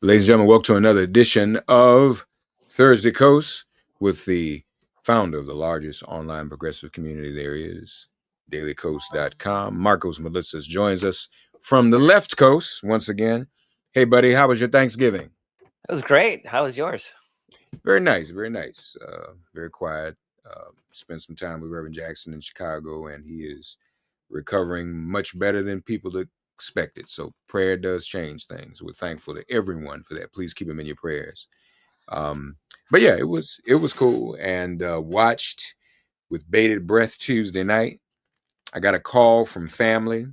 Ladies and gentlemen, welcome to another edition of Thursday Kos with the founder of the largest online progressive community there is, dailykos.com. Marcos Melissas joins us from the left coast once again. Hey, buddy, how was your Thanksgiving? It was great. How was yours? Very nice, very nice. Very quiet. Spent some time with Reverend Jackson in Chicago, and he is recovering much better than people expected. So prayer does change things. We're thankful to everyone for that. Please keep him in your prayers. Um, but yeah, it was cool, and watched with bated breath Tuesday night. I got a call from family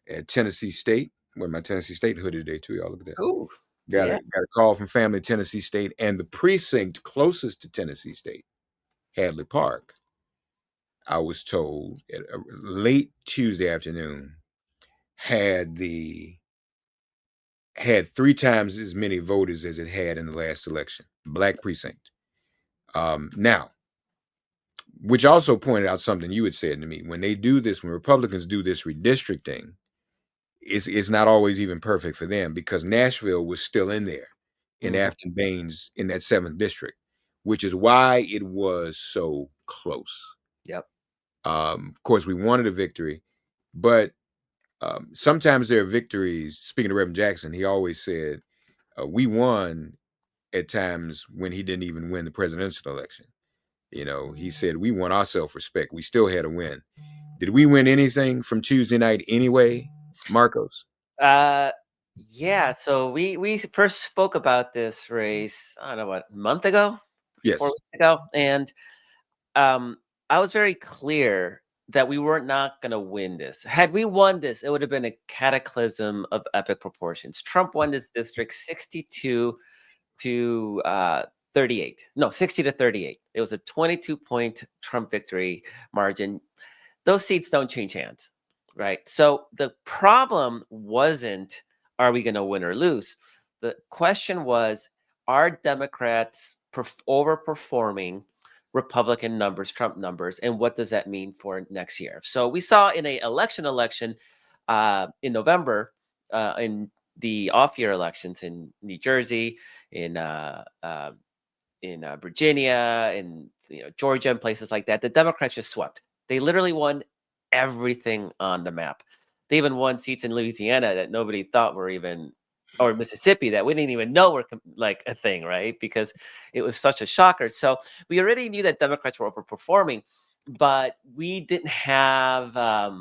at Tennessee State. Wear my Tennessee State hoodie today too. Y'all look at that. Ooh, Got yeah. a call from family at Tennessee State, and the precinct closest to Tennessee State, Hadley Park. I was told at a late Tuesday afternoon had the had three times as many voters as it had in the last election. Black precinct. Now, which also pointed out something you had said to me. When they do this, when Republicans do this redistricting, it's not always even perfect for them because Nashville was still in there in Mhm. Afton Baines in that 7th district, which is why it was so close. Yep. Of course, we wanted a victory, but sometimes there are victories. Speaking of Reverend Jackson, he always said, we won at times when he didn't even win the presidential election. You know, he said, we won our self respect. We still had a win. Did we win anything from Tuesday night anyway, Marcos? Uh, yeah. So we first spoke about this race. I don't know what, a month ago, 4 weeks Yes. ago, and um, I was very clear that we were not going to win this. Had we won this, it would have been a cataclysm of epic proportions. Trump won this district 62 to 38. No, 60 to 38. It was a 22-point Trump victory margin. Those seats don't change hands, right? So the problem wasn't, are we going to win or lose? The question was, are Democrats overperforming Republican numbers, Trump numbers, and what does that mean for next year? So we saw in a election in November, in the off-year elections in New Jersey, in Virginia, in Georgia, and places like that, the Democrats just swept. They literally won everything on the map. They even won seats in Louisiana that nobody thought were even, or Mississippi that we didn't even know were like a thing, right? Because it was such a shocker. So we already knew that Democrats were overperforming, but we didn't have uh,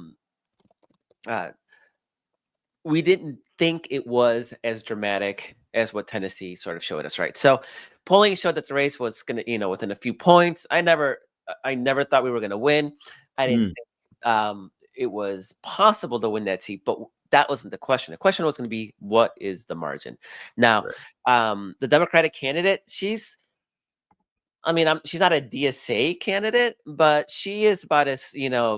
we didn't think it was as dramatic as what Tennessee sort of showed us, right? So polling showed that the race was going to, within a few points. I never thought we were going to win. I didn't Mm, think it was possible to win that seat, but that wasn't the question. The question was going to be, what is the margin? Now, right. the Democratic candidate, she's not a DSA candidate, but she is about as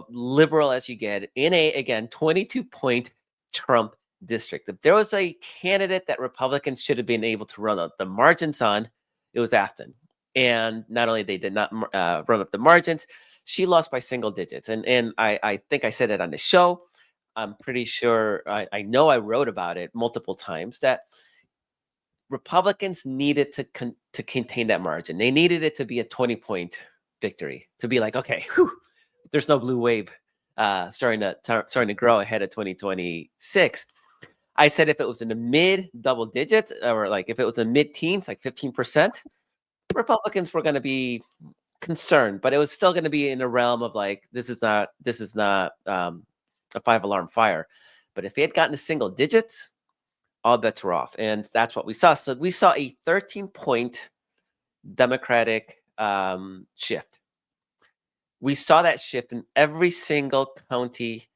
liberal as you get in a, again, 22-point Trump district. If there was a candidate that Republicans should have been able to run up the margins on, it was Afton. And not only they did not run up the margins, she lost by single digits. And I think I said it on the show. I'm pretty sure I know I wrote about it multiple times that Republicans needed to contain that margin. They needed it to be a 20-point victory to be like, okay, whew, there's no blue wave starting to grow ahead of 2026. I said if it was in the mid double digits, or like if it was in mid teens, like 15%, Republicans were going to be concerned, but it was still going to be in the realm of like, this is not a 5 alarm fire. But if they had gotten to single digits, all bets were off. And that's what we saw. So we saw a 13-point Democratic shift. We saw that shift in every single county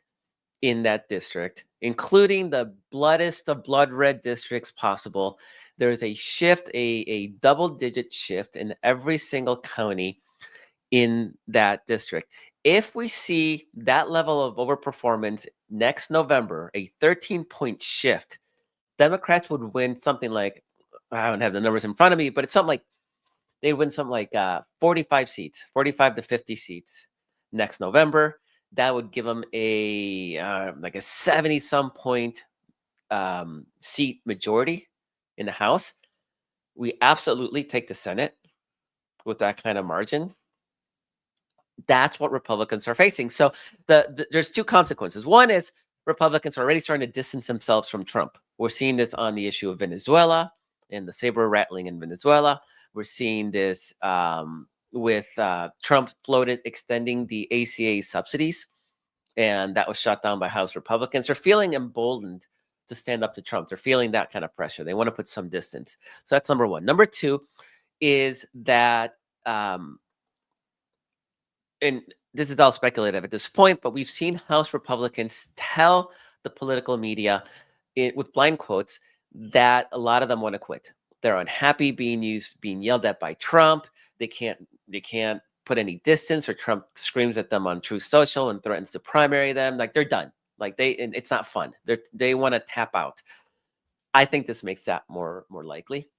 in that district, including the bloodest of blood red districts possible. There's a shift, a double-digit shift in every single county in that district. If we see that level of overperformance next November, a 13-point shift, Democrats would win something like, I don't have the numbers in front of me, but it's something like they'd win something like 45 seats, 45 to 50 seats next November. That would give them a like a 70 some point seat majority in the House. We absolutely take the Senate with that kind of margin. That's what Republicans are facing. So there's two consequences. One is Republicans are already starting to distance themselves from Trump. We're seeing this on the issue of Venezuela and the saber rattling in Venezuela. We're seeing this with Trump floated extending the ACA subsidies, and that was shut down by House Republicans. They're feeling emboldened to stand up to Trump. They're feeling that kind of pressure. They want to put some distance. So that's number one. Number two is that and this is all speculative at this point, but we've seen House Republicans tell the political media with blind quotes that a lot of them want to quit. They're unhappy being yelled at by Trump. They can't put any distance, or Trump screams at them on Truth Social and threatens to primary them. Like, they're done. Like, it's not fun. They want to tap out. I think this makes that more likely.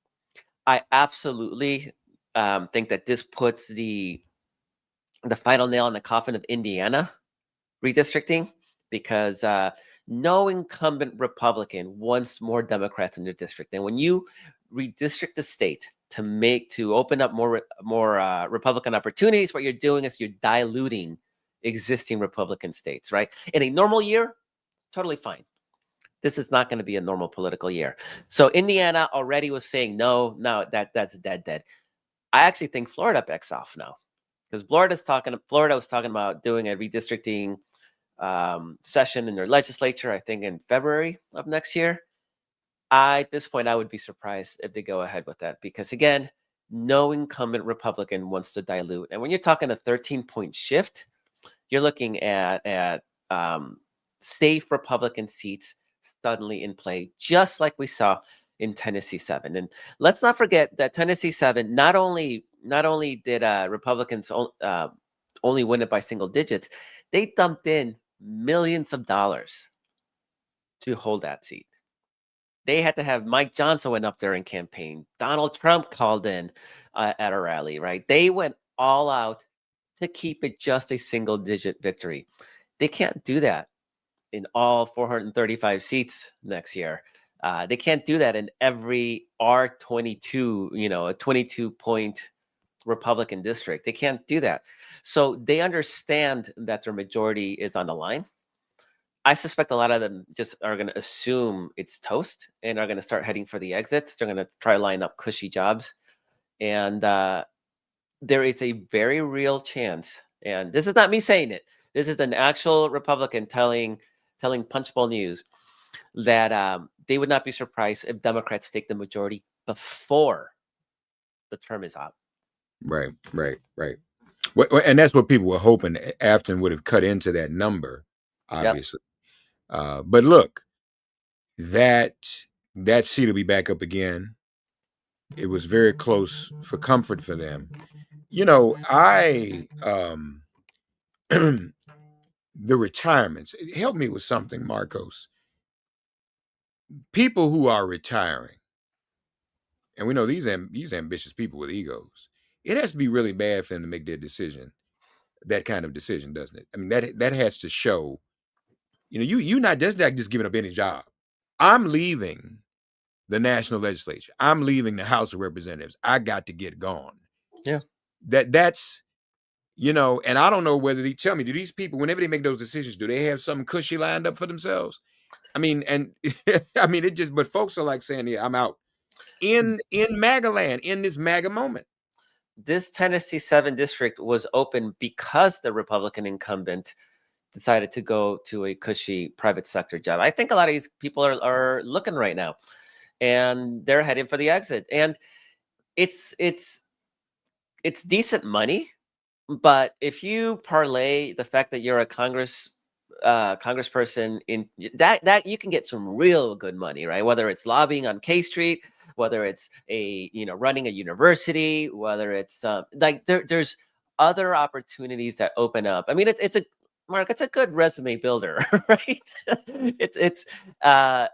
I absolutely think that this puts the final nail in the coffin of Indiana redistricting, because no incumbent Republican wants more Democrats in their district. And when you redistrict the state to open up more Republican opportunities, what you're doing is you're diluting existing Republican states, right? In a normal year, totally fine. This is not going to be a normal political year. So Indiana already was saying no, that's dead. I actually think Florida backs off now, because Florida was talking about doing a redistricting session in their legislature, I think in February of next year. At this point, I would be surprised if they go ahead with that, because again, no incumbent Republican wants to dilute. And when you're talking a 13-point shift, you're looking at safe Republican seats suddenly in play, just like we saw in Tennessee 7. And let's not forget that Tennessee 7, not only did Republicans only win it by single digits, they dumped in millions of dollars to hold that seat. They had to have Mike Johnson went up there and campaign. Donald Trump called in at a rally, right? They went all out to keep it just a single digit victory. They can't do that in all 435 seats next year. They can't do that in every R22, a 22-point Republican district. They can't do that. So they understand that their majority is on the line. I suspect a lot of them just are going to assume it's toast and are going to start heading for the exits. They're going to try to line up cushy jobs. And there is a very real chance, and this is not me saying it, this is an actual Republican telling Punchbowl News that they would not be surprised if Democrats take the majority before the term is up. Right. And that's what people were hoping. Afton would have cut into that number, obviously. Yep. But look, that seat will be back up again. It was very close for comfort for them. The retirements, it helped me with something, Marcos. People who are retiring, and we know these ambitious people with egos, it has to be really bad for them to make their decision, that kind of decision, doesn't it? I mean, that has to show, you not just giving up any job. I'm leaving the national legislature. I'm leaving the House of Representatives. I got to get gone. Yeah. That's, and I don't know whether they tell me, do these people, whenever they make those decisions, do they have something cushy lined up for themselves? I mean, and I mean, but folks are like saying, yeah, I'm out in MAGA land, in this MAGA moment. This Tennessee 7 district was open because the Republican incumbent decided to go to a cushy private sector job. I think a lot of these people are looking right now, and they're heading for the exit. And it's decent money, but if you parlay the fact that you're a congressperson in that you can get some real good money, right? Whether it's lobbying on K Street, whether it's running a university, whether it's there's other opportunities that open up. I mean, it's a good resume builder, right?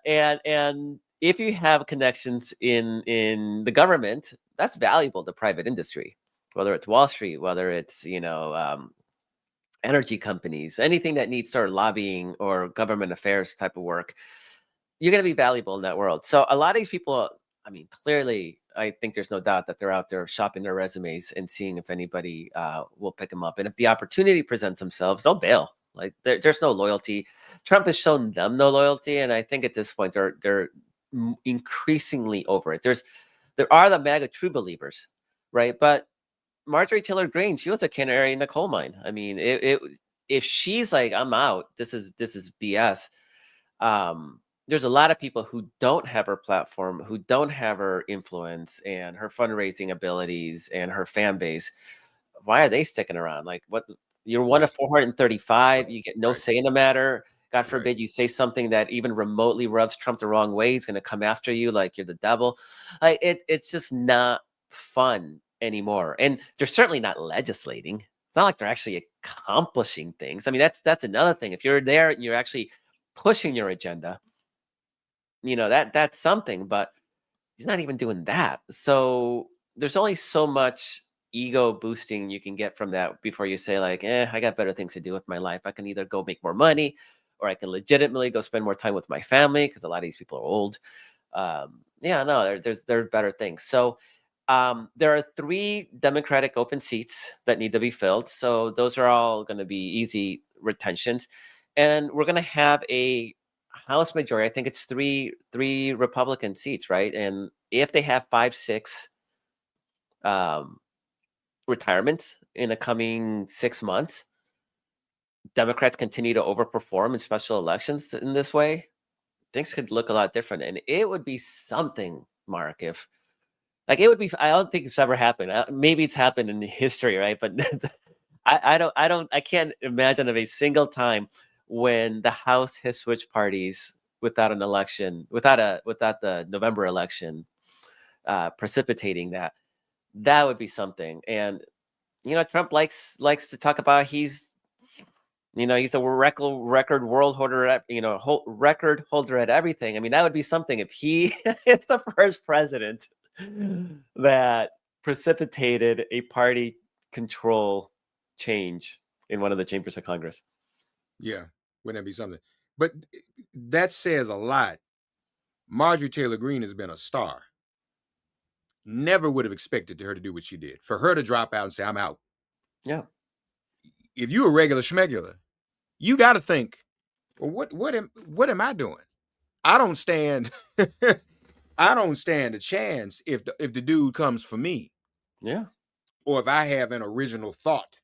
And if you have connections in the government, that's valuable to private industry, whether it's Wall Street, whether it's energy companies, anything that needs sort of lobbying or government affairs type of work. You're going to be valuable in that world. So a lot of these people I mean, clearly, I think there's no doubt that they're out there shopping their resumes and seeing if anybody will pick them up. And if the opportunity presents themselves, they'll bail. Like there's no loyalty. Trump has shown them no loyalty, and I think at this point they're increasingly over it. There are the MAGA true believers, right? But Marjorie Taylor Greene, she was a canary in the coal mine. I mean, if she's like, I'm out, this is BS. There's a lot of people who don't have her platform, who don't have her influence and her fundraising abilities and her fan base. Why are they sticking around? Like, what? You're one of Right. 435. Right. You get no Right. say in the matter. God Right. forbid you say something that even remotely rubs Trump the wrong way. He's going to come after you like you're the devil. Like it's just not fun anymore. And they're certainly not legislating. It's not like they're actually accomplishing things. I mean, that's another thing. If you're there and you're actually pushing your agenda, that's something. But he's not even doing that. So there's only so much ego boosting you can get from that before you say like, I got better things to do with my life. I can either go make more money or I can legitimately go spend more time with my family because a lot of these people are old. Yeah, no, there are better things. So there are 3 Democratic open seats that need to be filled. So those are all going to be easy retentions. And we're going to have a House majority. I think it's three Republican seats, right? And if they have 5, 6 um, retirements in the coming 6 months, Democrats continue to overperform in special elections in this way, things could look a lot different. And it would be something, Mark, if like it would be. I don't think it's ever happened. Maybe it's happened in history, right? But I can't imagine of a single time when the House has switched parties without an election, without the November election precipitating that. That would be something. And Trump likes to talk about he's a record world holder at record holder at everything. I mean, that would be something if he is the first president that precipitated a party control change in one of the chambers of Congress. Yeah. Wouldn't that be something? But that says a lot. Marjorie Taylor Greene has been a star. Never would have expected her to do what she did. For her to drop out and say, I'm out. Yeah. If you're a regular schmegular, you got to think, well, what am I doing? I don't stand I don't stand a chance if the dude comes for me, Yeah. or if I have an original thought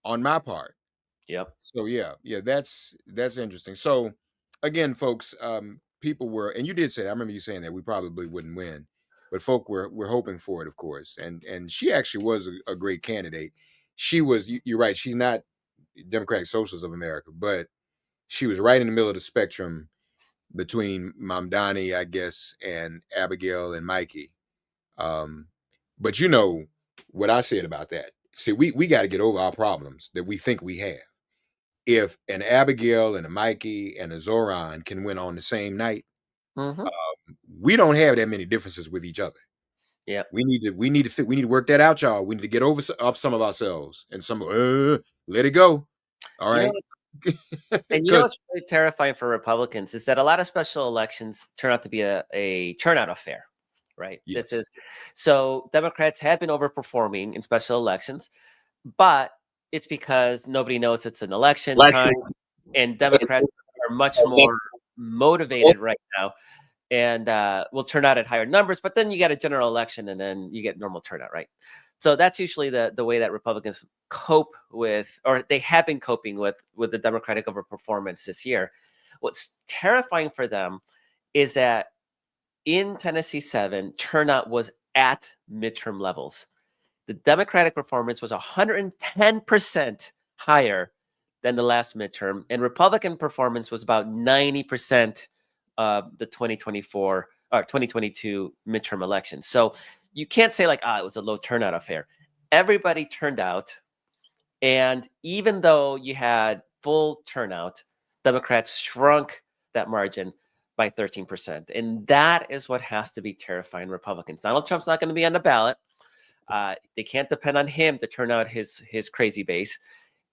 on my part. Yep. So yeah, that's interesting. So again, folks, people were, and you did say, I remember you saying that we probably wouldn't win, but folk were hoping for it, of course. And she actually was a great candidate. She was, you're right, she's not Democratic Socialist of America, but she was right in the middle of the spectrum between Mamdani, I guess, and Abigail and Mikey. Um, but what I said about that. See, we got to get over our problems that we think we have. If an Abigail and a Mikey and a Zoran can win on the same night, Mm-hmm. we don't have that many differences with each other. Yep. We need to work that out, y'all. We need to get over off some of ourselves and let it go. All You know, right, and because what's really terrifying for Republicans is that a lot of special elections turn out to be a turnout affair, right? This yes, is so Democrats have been overperforming in special elections, but it's because nobody knows it's an election time, and Democrats are much more motivated right now and will turn out at higher numbers. But then you get a general election, and then you get normal turnout, right? So that's usually the way that Republicans cope with, or they have been coping with the Democratic overperformance this year. What's terrifying for them is that in Tennessee 7, turnout was at midterm levels. The Democratic performance was 110% higher than the last midterm, and Republican performance was about 90% of the 2024 or 2022 midterm elections. So you can't say like, it was a low turnout affair. Everybody turned out, and even though you had full turnout, Democrats shrunk that margin by 13%. And that is what has to be terrifying Republicans. Donald Trump's not going to be on the ballot. They can't depend on him to turn out his crazy base,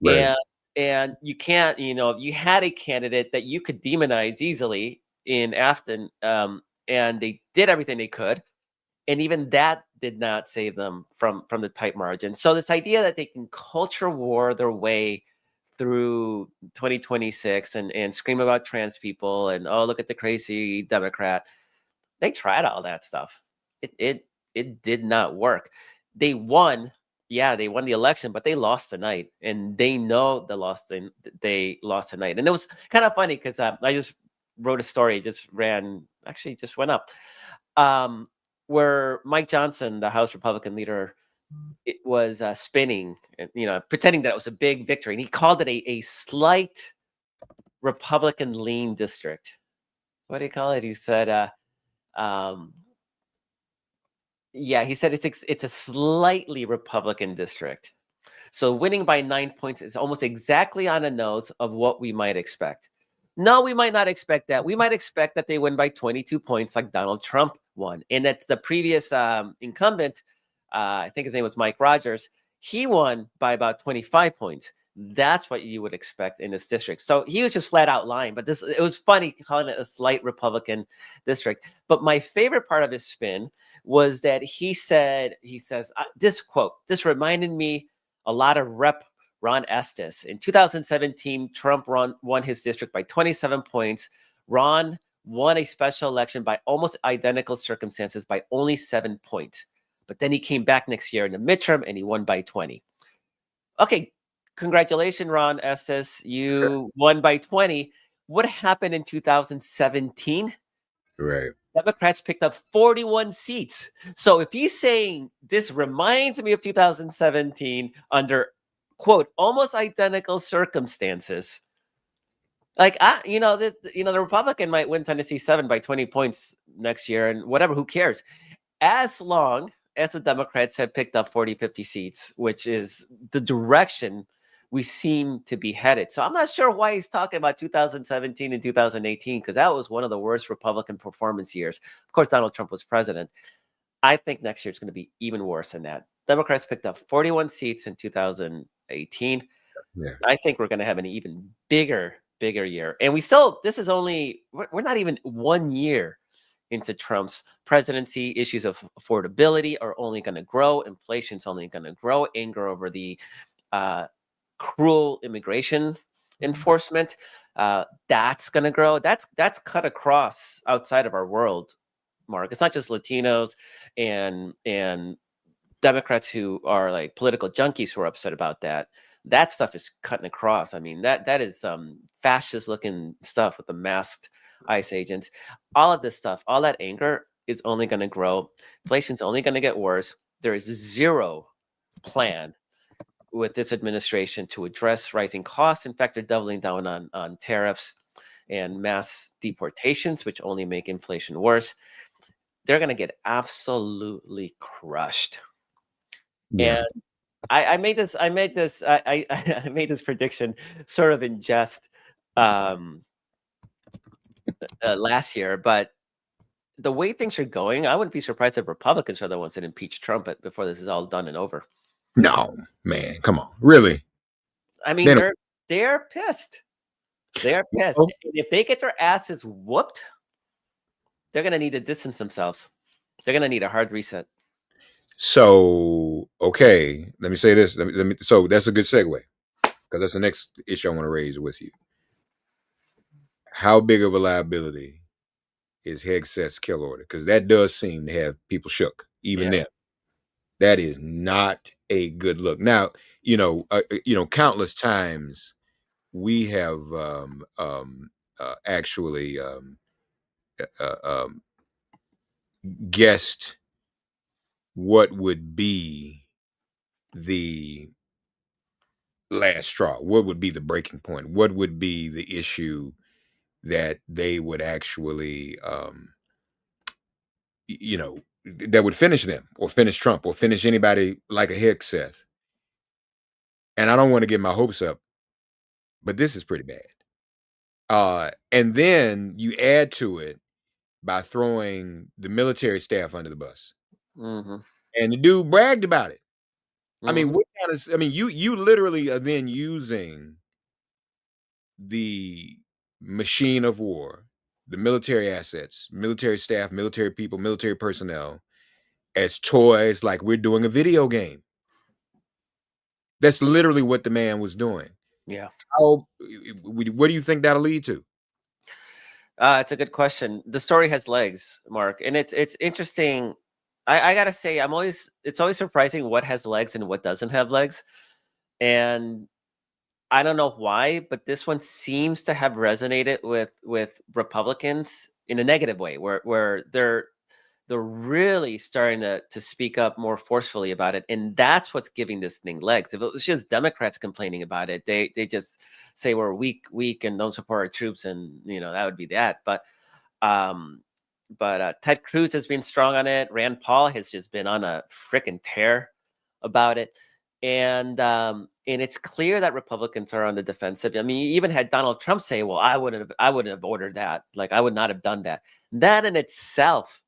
right, and you can't. You had a candidate that you could demonize easily in Afton, and they did everything they could, and even that did not save them from the tight margin. So this idea that they can culture war their way through 2026 and scream about trans people and, oh, look at the crazy Democrat. They tried all that stuff. It did not work. They won, yeah, they won the election, but they lost tonight, and they know they lost tonight. And it was kind of funny because I just wrote a story, just went up, um, where Mike Johnson, the House Republican leader, it was spinning, pretending that it was a big victory, and he called it a slight Republican lean district. What do you call it? He said, um, yeah, he said it's a slightly Republican district. So winning by 9 points is almost exactly on the nose of what we might expect. No, we might not expect that. We might expect that they win by 22 points like Donald Trump won. And that's the previous incumbent, I think his name was Mike Rogers, he won by about 25 points. That's what you would expect in this district. So he was just flat out lying, but it was funny calling it a slight Republican district. But my favorite part of his spin was that he says, this quote, this reminded me a lot of Rep. Ron Estes. In 2017, Trump won his district by 27 points. Ron won a special election by almost identical circumstances by only 7 points. But then he came back next year in the midterm and he won by 20. Okay, congratulations, Ron Estes. You won by 20. What happened in 2017? Right. Democrats picked up 41 seats. So if he's saying this reminds me of 2017 under, quote, almost identical circumstances, like the Republican might win Tennessee 7 by 20 points next year and whatever, who cares? As long as the Democrats have picked up 40, 50 seats, which is the direction we seem to be headed. So I'm not sure why he's talking about 2017 and 2018, because that was one of the worst Republican performance years. Of course, Donald Trump was president. I think next year it's going to be even worse than that. Democrats picked up 41 seats in 2018. Yeah. I think we're going to have an even bigger year. And this is only, we're not even 1 year into Trump's presidency. Issues of affordability are only going to grow. Inflation's only going to grow. Anger over the cruel immigration enforcement, that's going to grow. That's cut across outside of our world, Mark. It's not just Latinos and Democrats who are like political junkies who are upset about that. That stuff is cutting across. I mean, that is fascist looking stuff with the masked ICE agents. All of this stuff, all that anger is only going to grow. Inflation's only going to get worse. There is zero plan with this administration to address rising costs. In fact, they're doubling down on tariffs and mass deportations, which only make inflation worse. They're going to get absolutely crushed. Yeah. And I made this I made this prediction sort of in jest last year, but the way things are going, I wouldn't be surprised if Republicans are the ones that impeach Trump before this is all done and over. No, man, come on, really? I mean, Then they're pissed. They're pissed. well, And if they get their asses whooped, they're going to need to distance themselves. They're going to need a hard reset. so okay, let me say this. So that's a good segue because that's the next issue I want to raise with you. How big of a liability is Hegseth's kill order? Because that does seem to have people shook. Even Yeah. then, that is not a good look. Now, countless times we have actually uh, um, guessed what would be the last straw. What would be the breaking point? What would be the issue that they would actually, that would finish them or finish Trump or finish anybody like a Hegseth? And I don't want to get my hopes up, but this is pretty bad. And then you add to it by throwing the military staff under the bus. Mm-hmm. And the dude bragged about it. I mean, Mm-hmm. what kind of? I mean, you literally are then using the machine of war, the military assets, military staff, military people, military personnel as toys, like we're doing a video game. That's literally what the man was doing. Yeah. How, what do you think that'll lead to? It's a good question. The story has legs, Mark, and it's interesting. I gotta say, it's always surprising what has legs and what doesn't have legs, and I don't know why, but this one seems to have resonated with Republicans in a negative way, where they're really starting to speak up more forcefully about it, and that's what's giving this thing legs. If it was just Democrats complaining about it, they just say we're weak and don't support our troops, and that would be that. Um, but Ted Cruz has been strong on it. Rand Paul has just been on a freaking tear about it, and it's clear that Republicans are on the defensive. I mean, you even had Donald Trump say, "Well, I wouldn't have ordered that. Like, I would not have done that." That in itself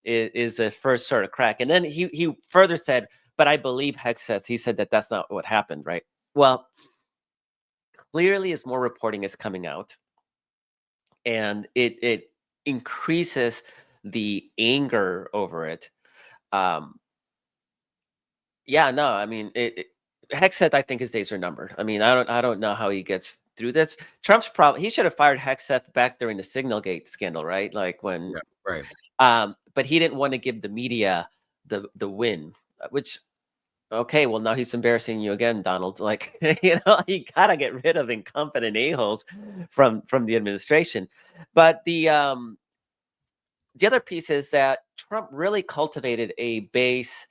is the first sort of crack. And then he further said, "But I believe Hexeth." He said that that's not what happened, right? Well, clearly, as more reporting is coming out, and it increases the anger over it. Um, yeah, no, I mean, Hexeth, I think his days are numbered. I mean, I don't know how he gets through this. Trump's probably he should have fired Hexeth back during the Signalgate scandal, right? Like when Yeah, right. but he didn't want to give the media the win, which okay, well now he's embarrassing you again, Donald. Like you gotta get rid of incompetent a-holes from the administration. But the other piece is that Trump really cultivated a base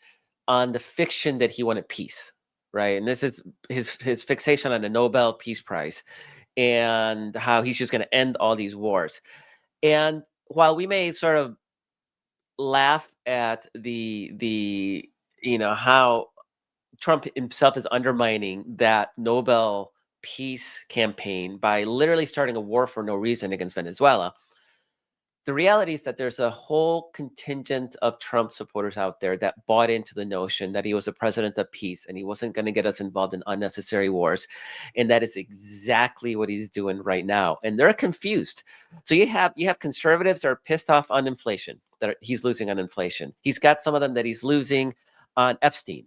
on the fiction that he wanted peace, right? And this is his fixation on the Nobel Peace Prize and how he's just going to end all these wars. And while we may sort of laugh at the how Trump himself is undermining that Nobel peace campaign by literally starting a war for no reason against Venezuela, the reality is that there's a whole contingent of Trump supporters out there that bought into the notion that he was a president of peace and he wasn't going to get us involved in unnecessary wars. And that is exactly what he's doing right now. And they're confused. So you have conservatives that are pissed off on inflation, he's losing on inflation. He's got some of them that he's losing on Epstein.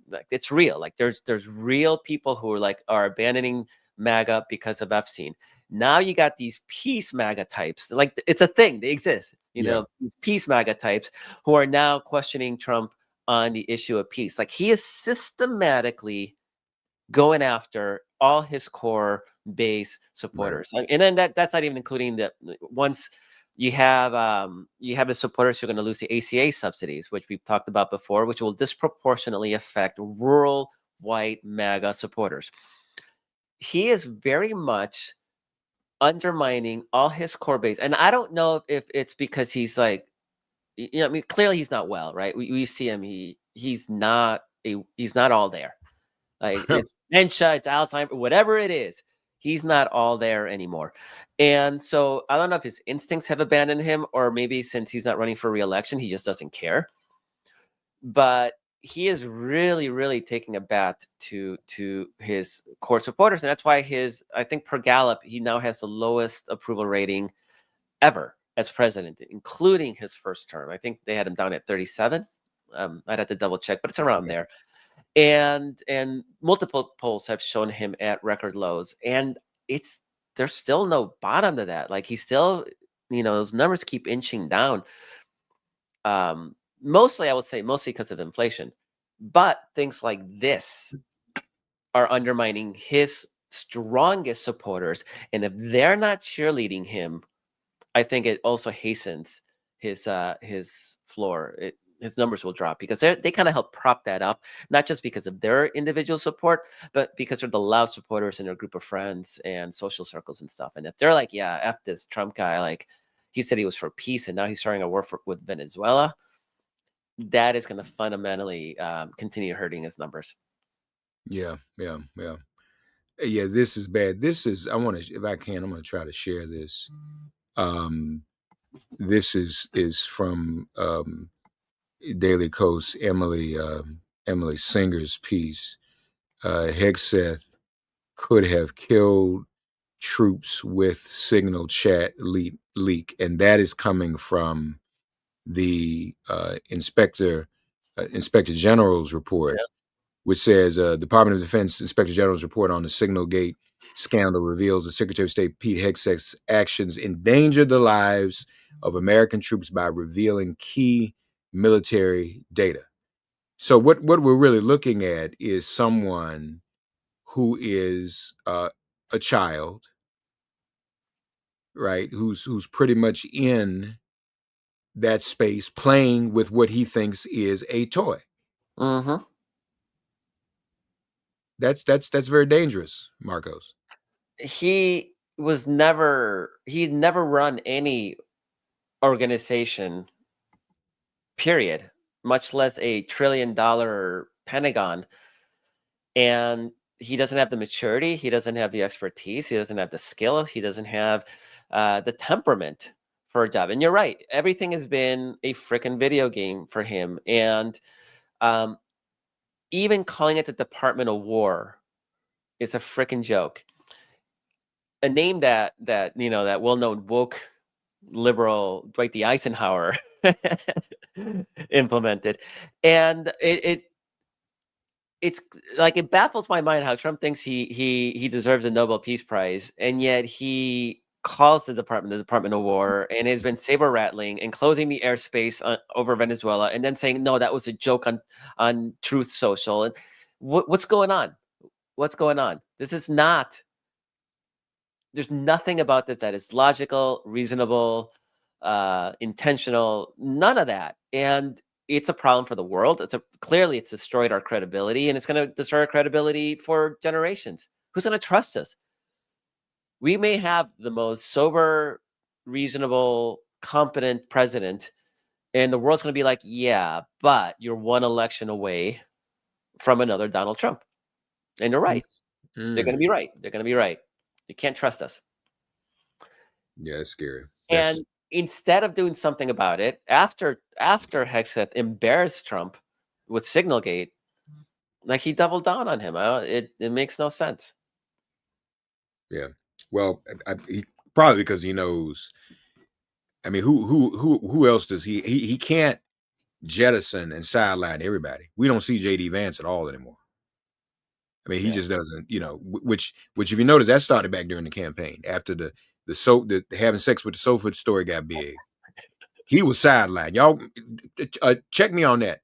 Like it's real. Like there's real people who are abandoning MAGA because of Epstein. Now you got these peace MAGA types. Like it's a thing. They exist. Yeah. Peace MAGA types who are now questioning Trump on the issue of peace. Like he is systematically going after all his core base supporters. And then that's not even including the once you have the supporters who are going to lose the ACA subsidies, which we've talked about before, which will disproportionately affect rural white MAGA supporters. He is very much undermining all his core base. And I don't know if it's because he's I mean, clearly he's not well, right? We see him, he's not all there. Like it's dementia, it's Alzheimer's, whatever it is, he's not all there anymore. And so I don't know if his instincts have abandoned him, or maybe since he's not running for re-election, he just doesn't care. But he is really, really taking a bat to his core supporters, and that's why I think per Gallup, he now has the lowest approval rating ever as president, including his first term. I think they had him down at 37. I'd have to double check, but it's around there. And multiple polls have shown him at record lows, and there's still no bottom to that. Like he's still, those numbers keep inching down. Mostly, I would say, mostly because of inflation, but things like this are undermining his strongest supporters, and if they're not cheerleading him, I think it also hastens his floor. His numbers will drop because they kind of help prop that up, not just because of their individual support, but because they're the loud supporters in their group of friends and social circles and stuff. And if they're like, yeah, F this Trump guy, like he said he was for peace and now he's starting a war with Venezuela, that is going to fundamentally continue hurting his numbers. Yeah. This is bad. This is, I want to, if I can, I'm going to try to share this. This is from Daily Kos, Emily Singer's piece. Hegseth could have killed troops with signal chat leak, and that is coming from the Inspector General's report, which says Department of Defense Inspector General's report on the Signalgate scandal reveals the Secretary of State Pete Hegseth's actions endangered the lives of American troops by revealing key military data. So what we're really looking at is someone who is a child, right? Who's pretty much in that space playing with what he thinks is a toy. Mm-hmm. That's very dangerous, Marcos. He never run any organization, period, much less a $1 trillion Pentagon. And he doesn't have the maturity, he doesn't have the expertise, he doesn't have the skill, he doesn't have the temperament for a job. And you're right, everything has been a freaking video game for him. And even calling it the Department of War is a freaking joke. A name that that well-known woke liberal Dwight D. Eisenhower implemented. And it's like, it baffles my mind how Trump thinks he deserves a Nobel Peace Prize, and yet he calls the Department of War, and has been saber rattling and closing the airspace over Venezuela, and then saying no, that was a joke on Truth Social. And what's going on? What's going on? This is not. There's nothing about this that is logical, reasonable, intentional. None of that, and it's a problem for the world. Clearly it's destroyed our credibility, and it's going to destroy our credibility for generations. Who's going to trust us? We may have the most sober, reasonable, competent president, and the world's going to be like, yeah, but you're one election away from another Donald Trump. And you're right. They're going to be right. They're going to be right. You can't trust us. Yeah, it's scary. And instead of doing something about it, after Hegseth embarrassed Trump with Signalgate, like, he doubled down on him. It makes no sense. Yeah. Well, probably because he knows. I mean, who else does he can't jettison and sideline everybody. We don't see JD Vance at all anymore. I mean, he just doesn't, which if you notice, that started back during the campaign after the having sex with the sofa story got big. He was sidelined. Y'all check me on that.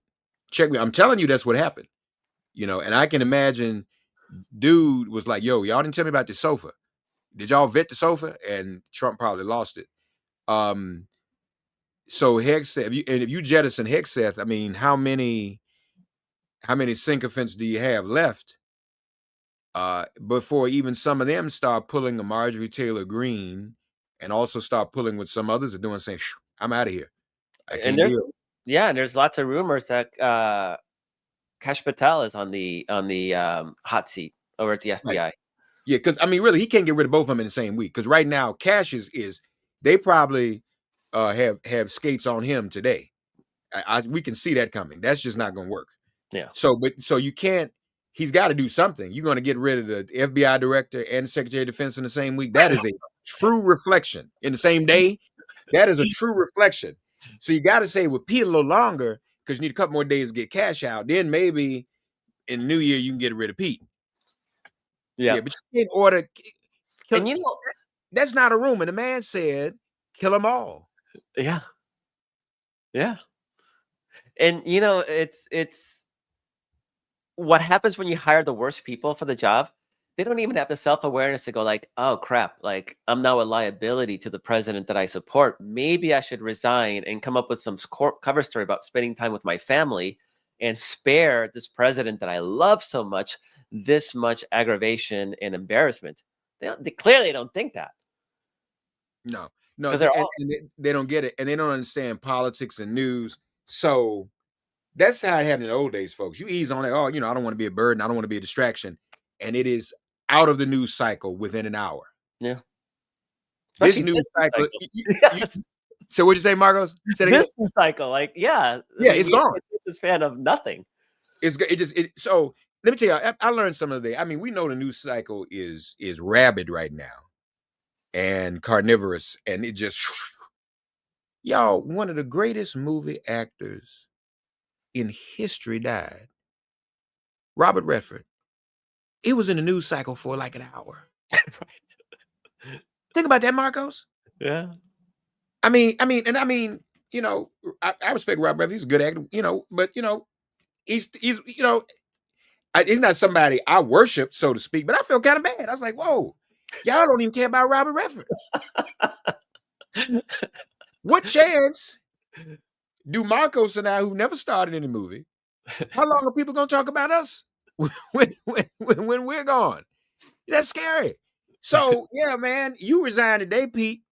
Check me. I'm telling you, that's what happened. And I can imagine dude was like, yo, y'all didn't tell me about the sofa. Did y'all vet the sofa? And Trump probably lost it. So Hegseth, if you jettison Hegseth, I mean, how many sycophants do you have left? Before even some of them start pulling a Marjorie Taylor Greene, and also start pulling what some others are doing, saying, I'm out of here. I can't deal. Yeah, and there's lots of rumors that Kash Patel is on the hot seat over at the FBI. Right. Yeah, because I mean, really, he can't get rid of both of them in the same week. Because right now, Kash is they probably have skates on him today. We can see that coming. That's just not going to work. Yeah. So you can't. He's got to do something. You're going to get rid of the FBI director and the Secretary of Defense in the same week. That is a true reflection. In the same day, that is a true reflection. So you got to say with Pete a little longer, because you need a couple more days to get Cash out. Then maybe in the new year you can get rid of Pete. Yeah, but you can't order. And that's not a rumor. The man said, "Kill them all." Yeah. And it's what happens when you hire the worst people for the job. They don't even have the self-awareness to go like, oh crap, like, I'm now a liability to the president that I support. Maybe I should resign and come up with some cover story about spending time with my family and spare this president that I love so much this much aggravation and embarrassment. They clearly don't think that. No, they don't get it, and they don't understand politics and news. So that's how it happened in the old days, folks. You ease on it. Oh, I don't want to be a burden. I don't want to be a distraction. And it is out of the news cycle within an hour. Yeah. This news cycle. Yes. So what'd you say, Marcos? This news cycle, like, it's gone. It's a fan of nothing. So let me tell you, I learned some of the. I mean, we know the news cycle is rabid right now. and carnivorous, and it just y'all, one of the greatest movie actors in history died. Robert Redford. It was in the news cycle for like an hour. Right. Think about that, Marcos. Yeah. You know, I respect Robert Redford. He's a good actor, you know, but you know, he's you know, he's not somebody I worship, so to speak. But I feel kind of bad. I was like, whoa, y'all don't even care about Robert Redford. What chance do Marcos and I, who never started in the movie, how long are people gonna talk about us when we're gone? That's scary. So yeah, man, you resign today, Pete,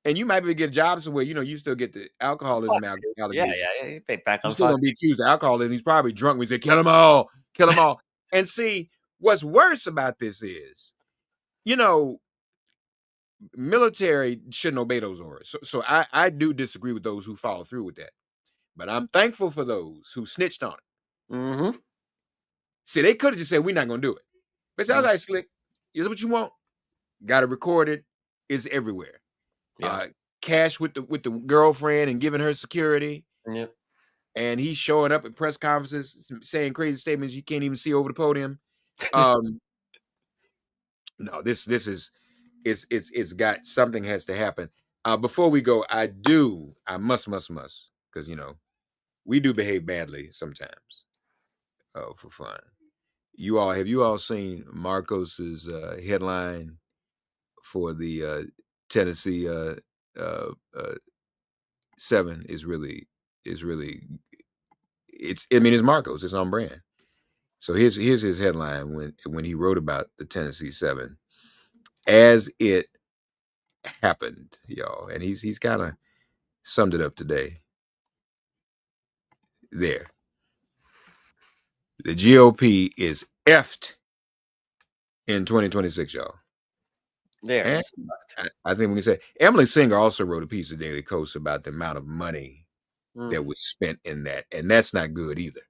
and you might be able to get a job somewhere. You know, you still get the alcoholism Yeah, allegation. yeah, he paid back You're on still Fox. gonna be accused of alcoholism. He's probably drunk. We say, kill them all, kill them all. And see, what's worse about this is, you know, military shouldn't obey those orders. So I do disagree with those who follow through with that. But I'm thankful for those who snitched on it. Mm-hmm. See, they could have just said, we're not gonna do it. But it sounds Mm, like Slick, is what you want. Got it recorded. It's everywhere. yeah. Cash with the girlfriend and giving her security. Yep. And he's showing up at press conferences saying crazy statements you can't even see over the podium. Um, no, this is it's got something has to happen. Before we go, I must because you know we do behave badly sometimes for fun. Have you all seen Marcos's headline for the Tennessee uh, uh, seven is really it's Marcos, it's on brand. So here's his headline when he wrote about the Tennessee seven as it happened, y'all, and he's kind of summed it up today. There, the GOP is effed in 2026, y'all. And There's I think we can say Emily Singer also wrote a piece of Daily Kos about the amount of money mm, that was spent in that, and that's not good either.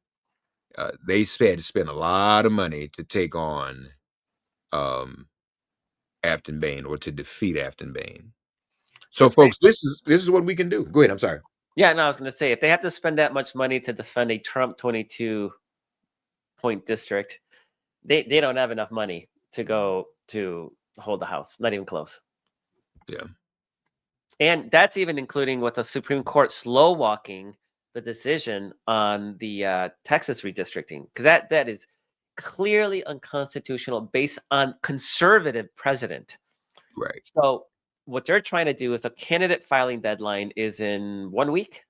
They had to spend a lot of money to take on um, Afton Bain or to defeat Afton Bain. So, if they folks, this is what we can do. Go ahead. I'm sorry. yeah, no, I was gonna say if they have to spend that much money to defend a Trump 22-point district, they don't have enough money to go to hold the House. Not even close. Yeah. And that's even including with the Supreme Court slow walking the decision on the Texas redistricting, because that is clearly unconstitutional based on conservative precedent. Right. So what they're trying to do is the candidate filing deadline is in 1 week.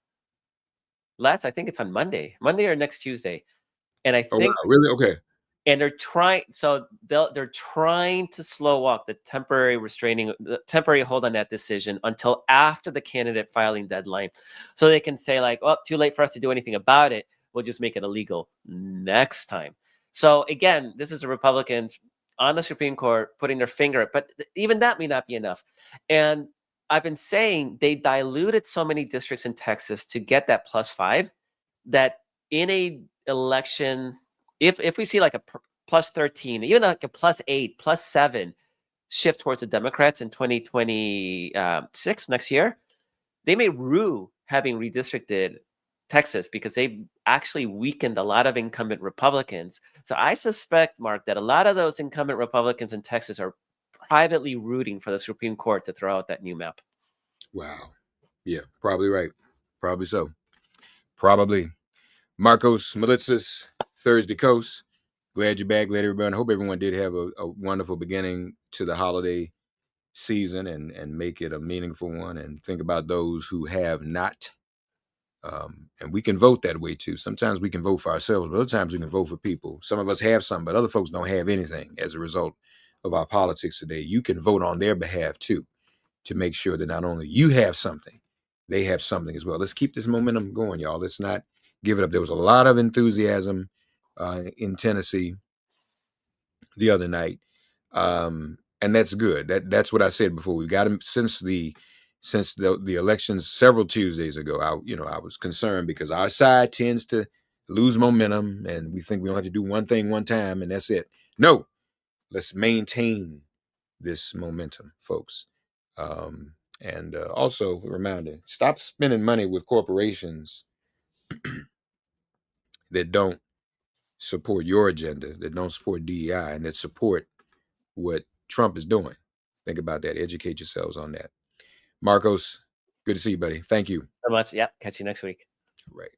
I think it's on Monday or next Tuesday. And I Oh wow. think Really? Okay. and they're trying to slow walk the temporary hold on that decision until after the candidate filing deadline, so they can say like, oh, too late for us to do anything about it, we'll just make it illegal next time. So again, this is the Republicans on the Supreme Court putting their finger, but even that may not be enough. And I've been saying they diluted so many districts in Texas to get that +5 that in a election, if we see like a +13, even like a +8, +7 shift towards the Democrats in 2026 next year, they may rue having redistricted Texas because they actually weakened a lot of incumbent Republicans. So I suspect, Mark, that a lot of those incumbent Republicans in Texas are privately rooting for the Supreme Court to throw out that new map. Wow. Yeah. Probably right. Probably so. Probably. Marcos Malitzis, Thursday Coast. Glad you're back. Glad everyone. Hope everyone did have a wonderful beginning to the holiday season and make it a meaningful one. And think about those who have not. And we can vote that way too. Sometimes we can vote for ourselves, but other times we can vote for people. Some of us have some, but other folks don't have anything as a result of our politics today. You can vote on their behalf too to make sure that not only you have something, they have something as well. Let's keep this momentum going, y'all. Let's not give it up. There was a lot of enthusiasm in Tennessee the other night, and that's good. That's what I said before. We got him since the elections several Tuesdays ago. I was concerned because our side tends to lose momentum, and we think we don't have to do one thing one time, and that's it. No, let's maintain this momentum, folks. And also a reminder: stop spending money with corporations that don't support your agenda, that don't support DEI, and that support what Trump is doing. Think about that. Educate yourselves on that. Marcos, good to see you, buddy. Thank you. So much. Yeah. Catch you next week. Right.